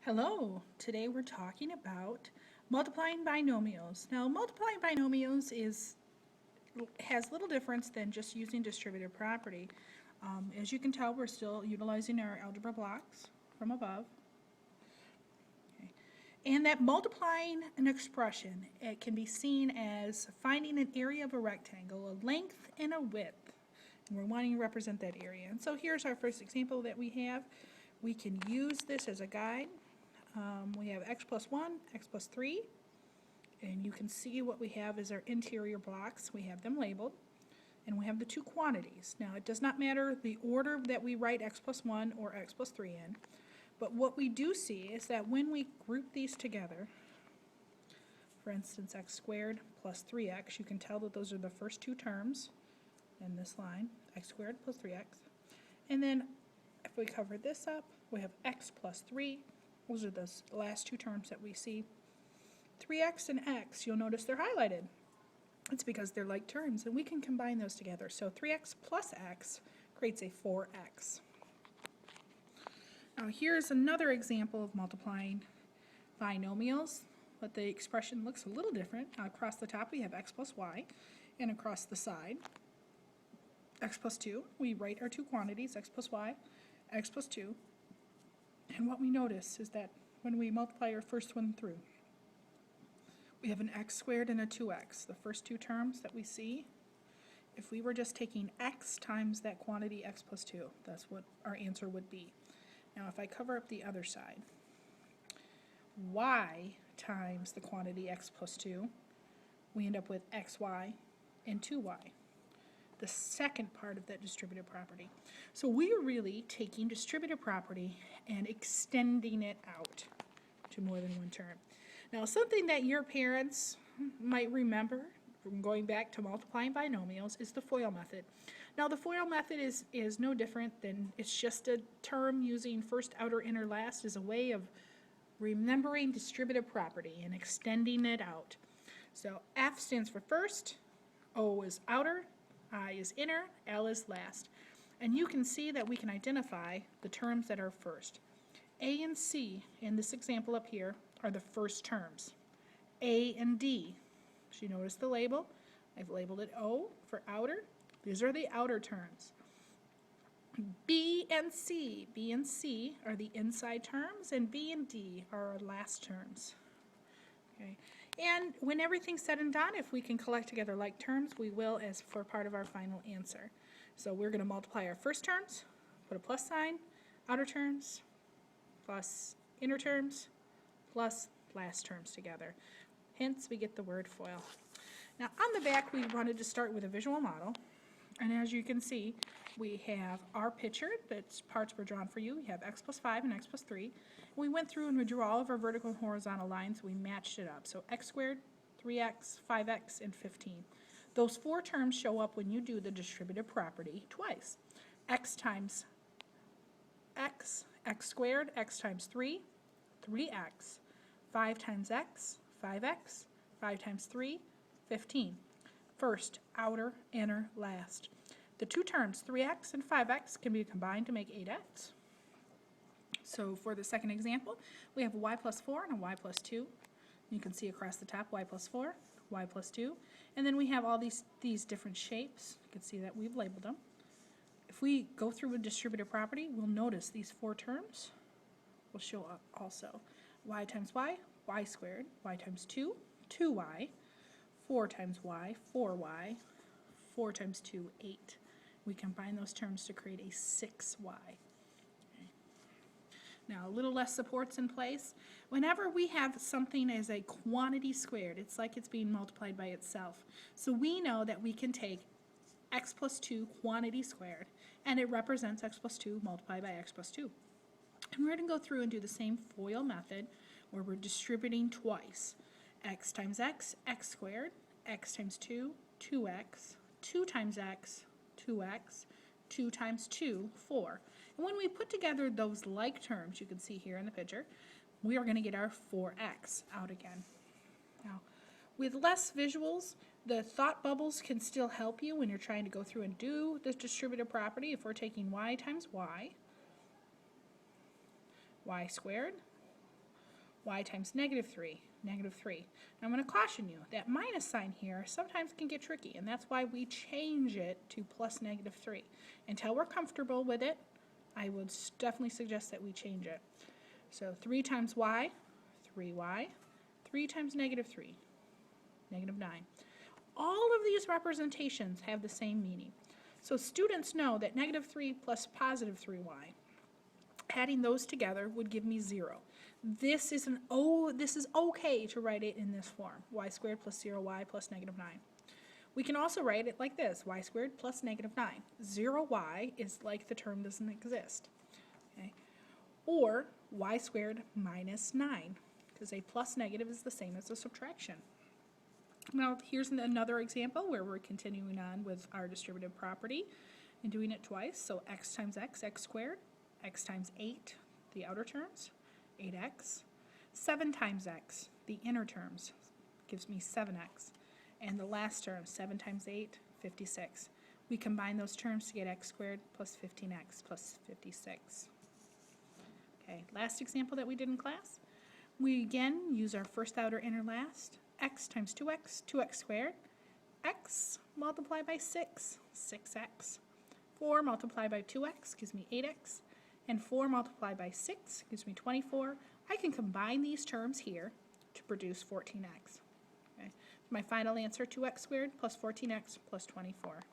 Hello, today we're talking about multiplying binomials. Now, multiplying binomials has little difference than just using distributive property. As you can tell, we're still utilizing our algebra blocks from above. Okay. And that multiplying an expression, it can be seen as finding an area of a rectangle, a length and a width. And we're wanting to represent that area. And so here's our first example that we have. We can use this as a guide. We have x plus 1, x plus 3, and you can see what we have is our interior blocks. We have them labeled, and we have the two quantities. Now, it does not matter the order that we write x plus 1 or x plus 3 in, but what we do see is that when we group these together, for instance, x squared plus 3x, you can tell that those are the first two terms in this line, x squared plus 3x. And then if we cover this up, we have x plus 3. Those are the last two terms that we see. 3x and x, you'll notice they're highlighted. It's because they're like terms, and we can combine those together. So 3x plus x creates a 4x. Now here's another example of multiplying binomials, but the expression looks a little different. Across the top we have x plus y, and across the side, x plus 2. We write our two quantities, x plus y, x plus 2. And what we notice is that when we multiply our first one through, we have an x squared and a 2x. The first two terms that we see, if we were just taking x times that quantity x plus 2, that's what our answer would be. Now if I cover up the other side, y times the quantity x plus 2, we end up with xy and 2y. The second part of that distributive property. So we are really taking distributive property and extending it out to more than one term. Now, something that your parents might remember from going back to multiplying binomials is the FOIL method. Now, the FOIL method is no different than, it's just a term using first, outer, inner, last as a way of remembering distributive property and extending it out. So F stands for first, O is outer, I is inner, L is last. And you can see that we can identify the terms that are first. A and C, in this example up here, are the first terms. A and D, so you notice the label. I've labeled it O for outer. These are the outer terms. B and C are the inside terms, and B and D are our last terms. Okay. And when everything's said and done, if we can collect together like terms, we will as for part of our final answer. So we're going to multiply our first terms, put a plus sign, outer terms, plus inner terms, plus last terms together. Hence, we get the word FOIL. Now, on the back, we wanted to start with a visual model. And as you can see, we have our picture, that's parts were drawn for you. We have x plus 5 and x plus 3. We went through and we drew all of our vertical and horizontal lines. We matched it up. So x squared, 3x, 5x, and 15. Those four terms show up when you do the distributive property twice. X times x, x squared, x times 3, 3x. 5 times x, 5x. 5 times 3, 15. First, outer, inner, last. The two terms, 3x and 5x, can be combined to make 8x. So for the second example, we have a y plus 4 and a y plus 2. You can see across the top y plus 4, y plus 2. And then we have all these different shapes. You can see that we've labeled them. If we go through a distributive property, we'll notice these four terms will show up also. Y times y squared, y times 2, 2y, 4 times y, 4y, 4 times 2, 8. We combine those terms to create a 6y. Okay. Now, a little less supports in place. Whenever we have something as a quantity squared, it's like it's being multiplied by itself. So we know that we can take x plus 2 quantity squared, and it represents x plus 2 multiplied by x plus 2. And we're going to go through and do the same FOIL method where we're distributing twice. X times x, x squared, x times 2, 2x, 2 times x, 2x, 2 times 2, 4. And when we put together those like terms, you can see here in the picture, we are going to get our 4x out again. Now, with less visuals, the thought bubbles can still help you when you're trying to go through and do this distributive property. If we're taking y times y squared, y times negative 3, negative 3. Now I'm going to caution you, that minus sign here sometimes can get tricky, and that's why we change it to plus negative 3. Until we're comfortable with it, I would definitely suggest that we change it. So 3 times y, 3y, 3 times negative 3, negative 9. All of these representations have the same meaning. So students know that negative 3 plus positive 3y, adding those together would give me 0. This is okay to write it in this form, y squared plus 0y plus negative 9. We can also write it like this, y squared plus negative 9. 0y is like the term doesn't exist. Okay? Or y squared minus 9, because a plus negative is the same as a subtraction. Now here's another example where we're continuing on with our distributive property and doing it twice. So x times x squared, x times 8, the outer terms, 8x. 7 times x, the inner terms, gives me 7x. And the last term, 7 times 8, 56. We combine those terms to get x squared plus 15x plus 56. Okay, last example that we did in class. We again use our first, outer, inner, last. X times 2x, 2x squared. X multiplied by 6, 6x. 4 multiplied by 2x gives me 8x. And 4 multiplied by 6 gives me 24. I can combine these terms here to produce 14x. Okay. My final answer, 2x squared plus 14x plus 24.